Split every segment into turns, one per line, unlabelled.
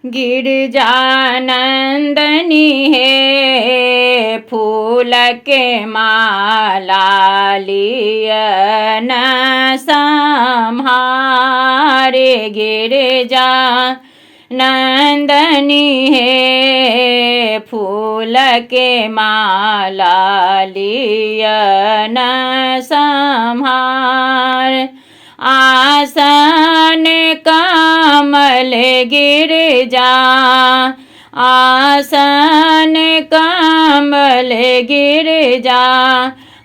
गिरजानंदनी है फूल के माला लियन सम्हारे। गिरजा नंदनी है फूल के माला लियन सम्हार। आसन कमल गिरजा आसन कमल गिरजा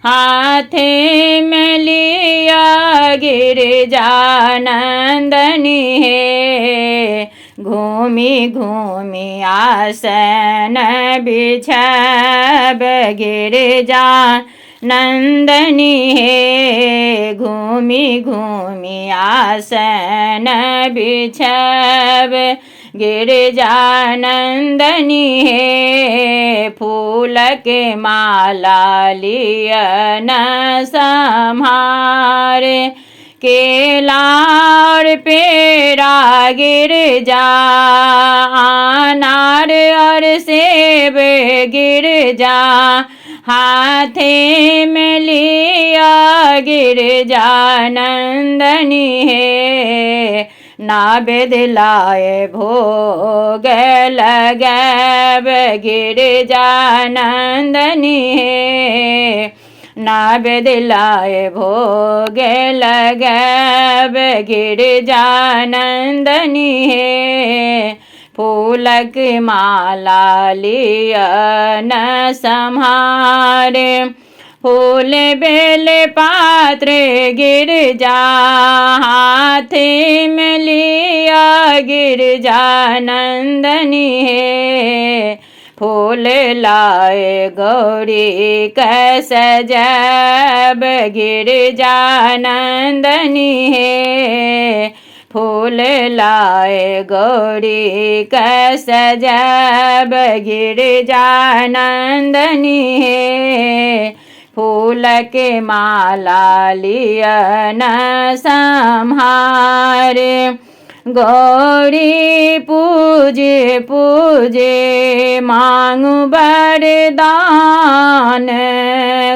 हाथे में लिया गिरजानंदनी है। घूमी घूमी आसन बिछब गिरजा नंदनी है। घूमी घूमी आसन बिछब गिरजानंदनी है। फूल के माला लियन सम्हार। केलार पेड़ा गिरजा अनार और सेब गिरजा हाथे में लिया गिरजानंदनी है। नावेद लाए भोग लगब गिरजानंदनी है। नावेद लाए भोग लगब गिरजानंदनी है। फूलक माला लियन सम्हारे। फूल बेल पात्र गिरजा हाथे में लिया गिरजानंदनी है। फूल लाए गौरी क सजब गिरजानंदनी है। फूल लाए गौरी क सजब गिरजानंदनी है। फूल के माला लियन सम्हार। गौरी पूजे पूजे मांगू वरदान।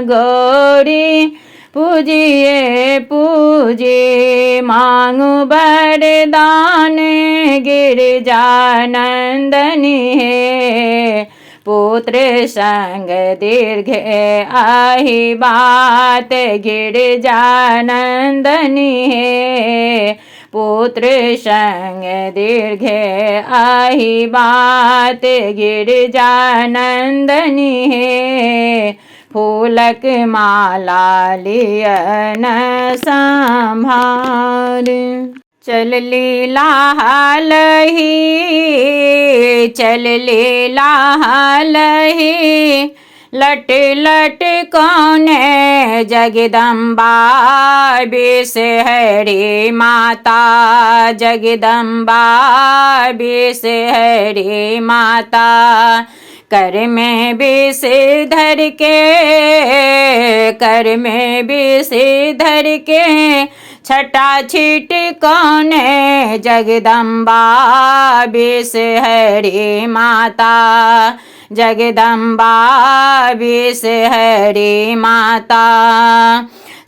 गौरी पूजिए पूजे मांगू वरदान गिरजानंदनी है। पुत्र संग दीर्घ आही बात गिरजानंदनी है। पुत्र संग दीर्घ आही बात गिरजानंदनी है। फूलक माला लियन सम्हार। चल लीला हालही चल लीला हालही लट लट कौन जगदम्बा बिसहरी माता। जगदम्बा बिसहरी माता कर में विषधर के कर में विषधर के छटा छिट कौन जगदम्बा बिसहरी माता। जगदम्बा बिसहरी माता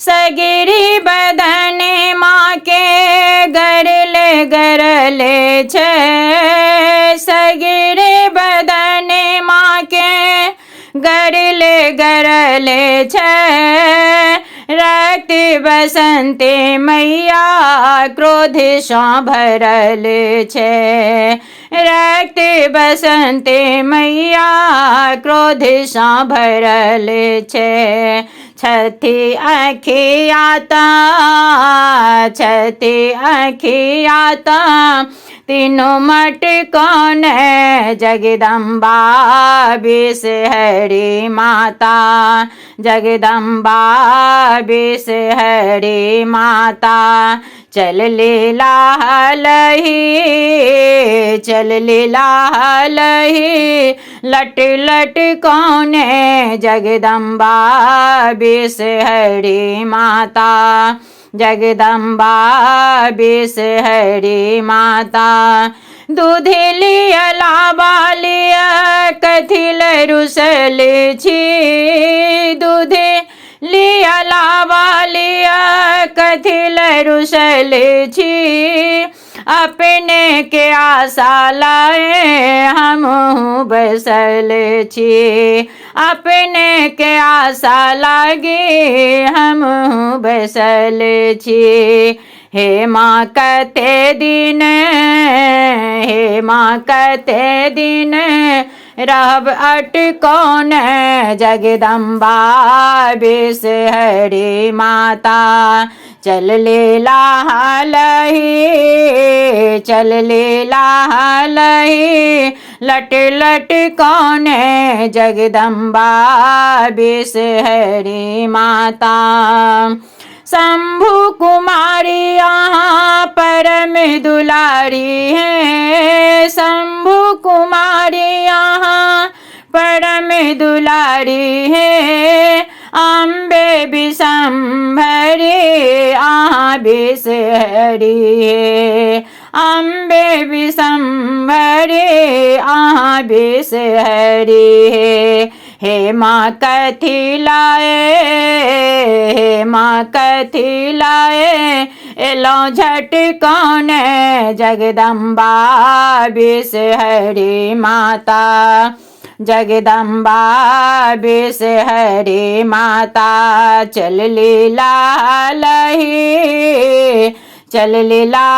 सगिरी बदन माँ के गरले गरले छे। सगिरी बदन माँ के गरले गरले छे। रक्त बसंते मैया क्रोध सो भरल छे। रक्त बसंते मैया क्रोध सो भरल छे। छठी अखियाता छठी अखियाता तीनों मट कौन जगदम्बा बिसहरी माता। जगदम्बा बिसहरी माता चल लीला हलही चल लीला हलही लट लट कौन जगदम्बा बिसहरी माता। जगदम्बा बिसहरी माता दूधे लिया लाबा लिया कथिल रुसल छी दूधे लिया लाबा लिया कथिल रुसल छी अपने के आशा लाए हम बसल छी अपने के आशा लागे हम बसल छी हे माँ कते दिन हे माँ कते दिन रहब अटकौन जगदम्बा बिसहरी माता चल ले लालही चल ले लालही लट लट कौन जगदम्बा बिसहरी माता शंभु कुमारी यहाँ परम दुलारी है शंभु कुमारी यहाँ परम दुलारी है अम्बे विशंभरी यहाँ बिसहरी है अम्बे विशंभरी यहाँ बिसहरी है हे माँ कथी लाए हे माँ कथी लाए एलो झट कौन जगदम्बा बिसहरी माता जगदम्बा बिसहरी माता चल लीला लही चल लीला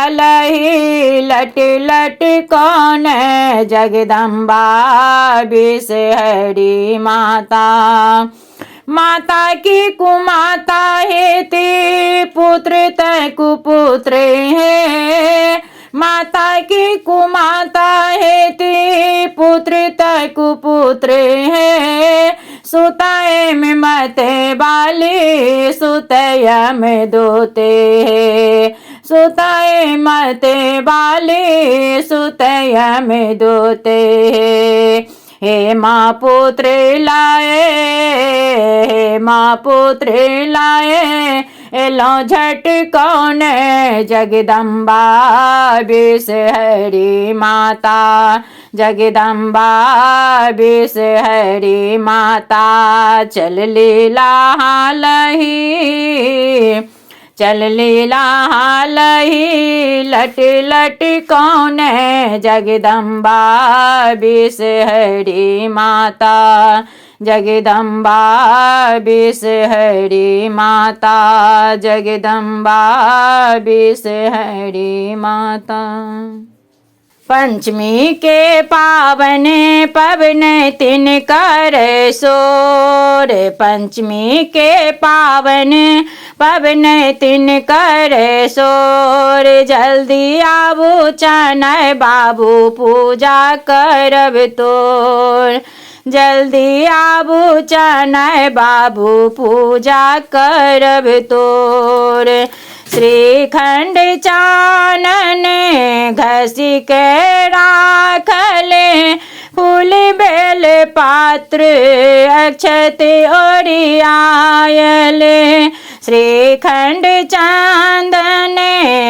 लही लट लट कौन जगदम्बा बिसहरी माता माता की कुमाता हेती पुत्र तय कुपुत्र है माता की कुमाता हेती पुत्र तय कुपुत्र है सुताए में मते बाली सुतय में दोते है सुताए मते बाली सुतय में दोते है हे माँ पुत्र लाए हे माँ पुत्र लाए एलो झट कौन जगदम्बा बिसहरी माता जगदम्बा बिसहरी माता चल लीला लही चल लीला लही लट लट कौन जगदम्बा बिसहरी माता जगदम्बा बिसहरी माता जगदम्बा बिसहरी माता पंचमी के पावन पवन तिन कर सोर पंचमी के पावन पवन तिन कर सोर जल्दी आबू चनय बाबू पूजा करब तोर जल्दी आबू चनय बाबू पूजा करब तोर श्रीखंड चानन घसी के राखले फूल बेल पात्र अक्षत ओरियायल श्रीखंड चांदन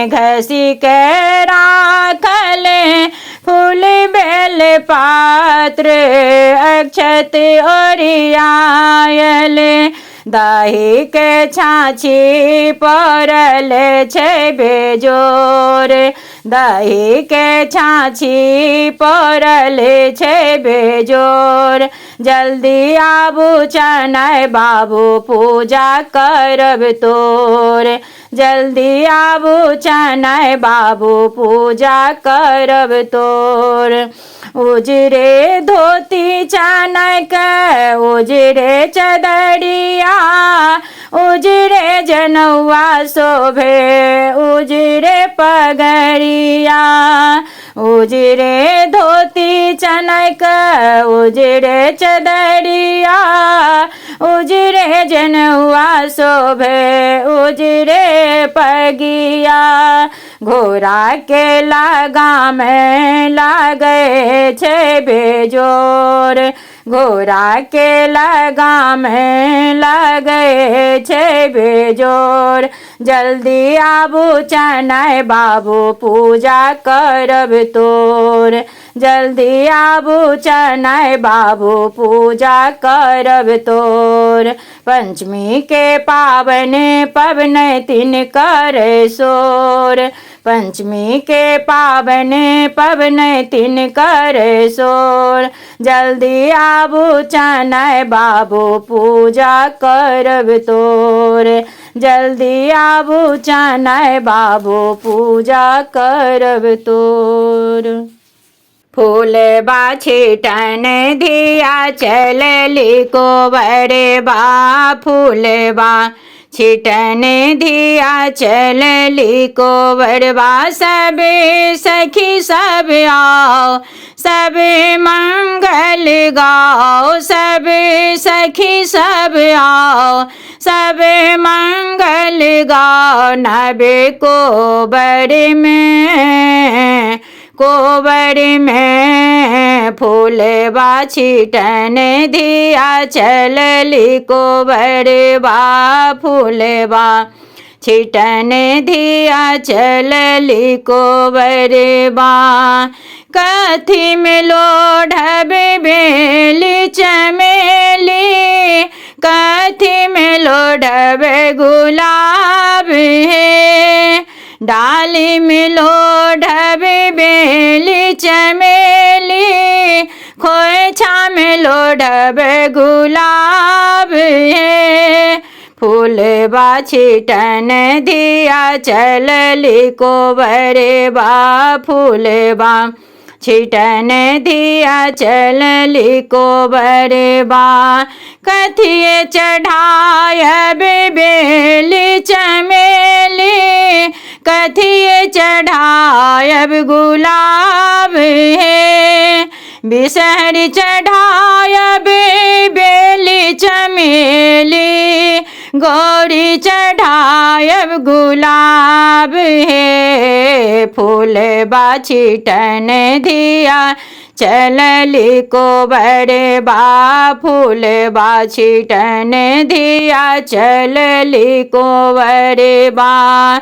घसी के राखले फूल बेल पात्र अक्षत ओरियायल दही के छाछी पड़ल छै बेजोर दही के छाछी पड़ल छै बेजोर जल्दी आबू चनय बाबू पूजा करब तोर जल्दी आबू चनय बाबू पूजा करब तोर उजरे धोती चनय के उजरे चदरिया उजरे जनौआ शोभे उजरे पगड़िया उजरे धोती चनय के उजरे चदरिया उजरे जनौआ शोभे उजरे पगिया घोड़ा के लगाम लागे छै बेजोर घोड़ा के लगाम लगे छे बेजोर। जल्दी आबू चनाय बाबू पूजा करब तोर। जल्दी आबू चनाय बाबू पूजा करब तोर। पंचमी के पवन तिन कर सोर। पंचमी के पवन तिन कर सोर। जल्दी आबू चनाय बाबू पूजा करब तोर। जल्दी आबू चनाय बाबू पूजा करब तोर। फूल बाछिटन धिया चलली कोबर बा। फूल बा छिटन धिया चलली कोबर बा। सब सखी सब आओ सब मंगल गाओ। सब सखी सब आओ सब मंगल गाओ। नबे कोबर में फूल बाछिटन धिया चलली कोबर बा। फूल बा छिटन धिया चलली कोबर बा। कथी में लोढ़बे बेली चमेली। कथी में लोढ़बे गुलाब है। डाली में लोढ़बे बेली चमेली। खोइछा में लोढ़बे गुलाब है। फूल बाछिटन धिया चलली कोबर बा। फूल बा छिटन धिया चलली कोबर बा। कथिए चढ़ायब बेली चमेली। कथिए चढ़ायब गुलाब है। बिसहरी चढ़ायब बेली चमेली। गौरी चढ़ायब गुलाब है। फूल बाछिटन धिया चलली कोबर बा। फूल बाछिटन धिया चलली कोबर बा।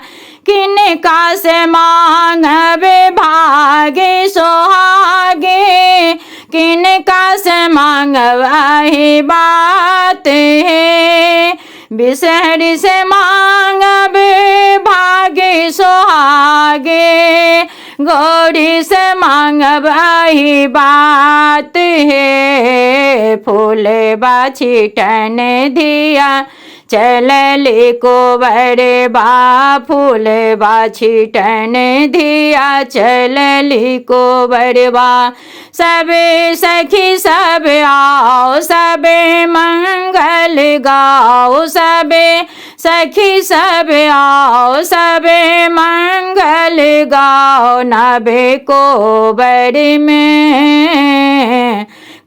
किनका से मांगबे भागे सोहागे। किनका से मांगबही बात है। बिसहरी से मांगबे भागे सोहागे। गौरी से मांगबही बात है। फूल बाछिटन धिया चलली कोबर बा। फूल बाछिटन धिया चलली कोबर बा। सब सखी सब आओ सब मंगल गाओ। सब सखी सब आओ सब मंगल गाओ। नबे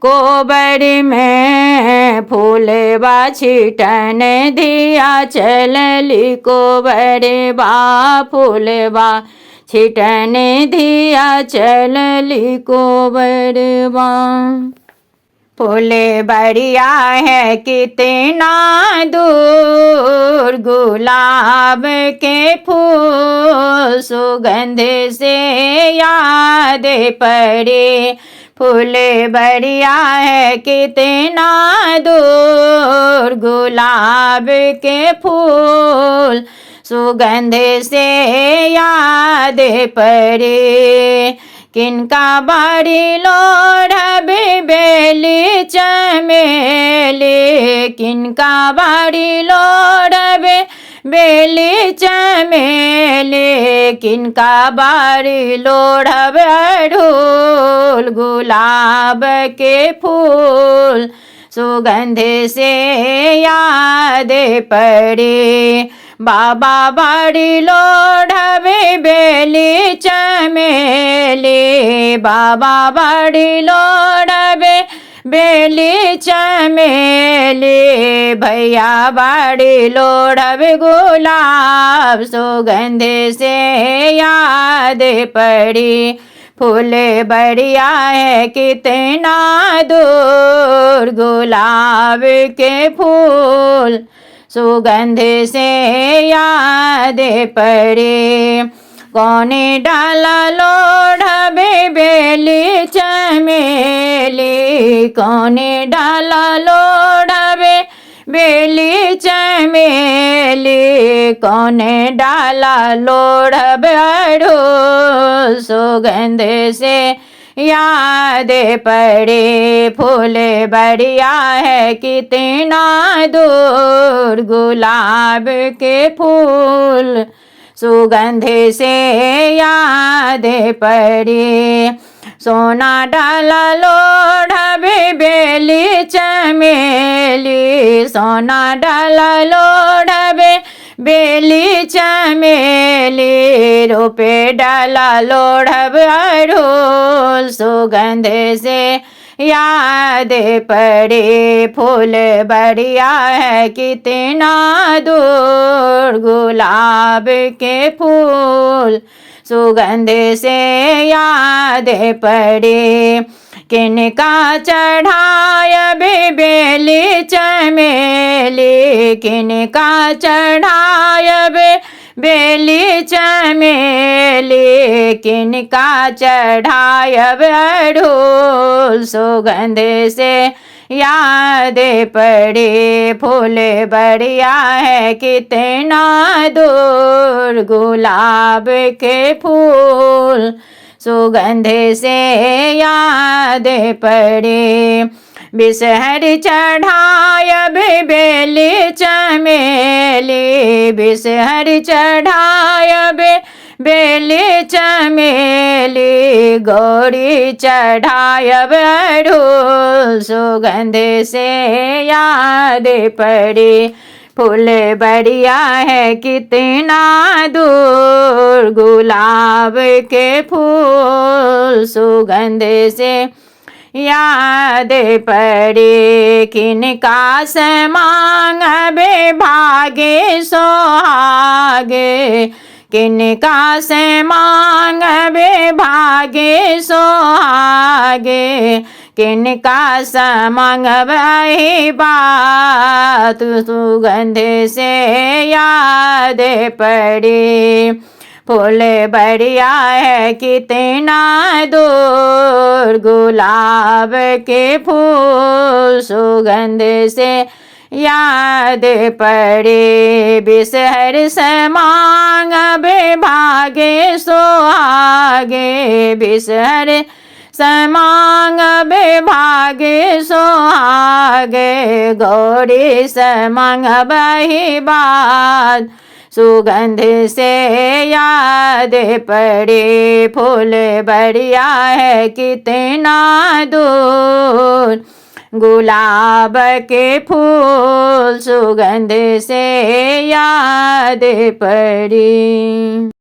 कोबर में फूल बाछिटन धिया चलली कोबर बा। फूल बा छिटन धिया चलली कोबर बा। फूल बढ़िया है कितना दूर। गुलाब के फूल सुगंध से याद पड़े। फूल बढ़िया है कितना दूर। गुलाब के फूल सुगंध से याद पड़े। किनका बारी लोढ़बे बेली चमेली। किनका बारी लोढ़बे बेली चमेली। किनका बारी लोढ़बे अड़हुल गुलाब के फूल सुगंध से याद पड़े। बाबा बाड़ी लोढ़बे बेली चमेली। बाबा बाड़ी लोढ़बे बेली चमेली। भैया बाड़ी लोढ़बे गुलाब सुगंध से याद पड़ी। फूल बढ़िया है कितना दूर, गुलाब के फूल सुगंध से याद पड़े। कौन डाला लोढ़े बेली चमेली, कौन डाला लोढ़े बेली चमेली, कौन डाला लोढ़े अड़हुल सुगंध से याद पड़े। फूल बढ़िया है कितना दूर, गुलाब के फूल सुगंध से याद पड़े। सोना डाला लोढ़े बेली चमेली, सोना डाला लोढ़े बेली चमेली, रुपए डाला लोढ़े अड़हुल सुगंध से याद पड़े। फूल बढ़िया है कितना दूर, गुलाब के फूल सुगंध से याद पड़े। किनका चढ़ाय बेली चमेली, किनका चढ़ाय बेली चमेली, किनका चढ़ाय अड़हुल सुगंध से याद पड़े। फूल बढ़िया है कितना दूर, गुलाब के फूल सुगंध से याद पड़े। बिसहर चढ़ाय बेली चमेली, बिसहर चढ़ाय बेली चमेली, गौरी चढ़ाय अड़हुल सुगंध से याद पड़े। फूल बढ़िया है कितना दूर, गुलाब के फूल सुगंध से याद पड़े। किनका से मांगबे भागे सोहागे, किनका से मांगबे भागे सोहागे, किनका से मांगबे बात सुगंध से याद पड़े। फूल बढ़िया है कितना दूर, गुलाब के फूल सुगंध से याद पड़े। बिसहर से मांगबे भागे सोहागे, बिसहर से मांगबे भागे सोहागे, गौरी से मांगबे बात सुगंध से याद पड़े। फूल बढ़िया है कितना दूर, गुलाब के फूल सुगंध से याद पड़े।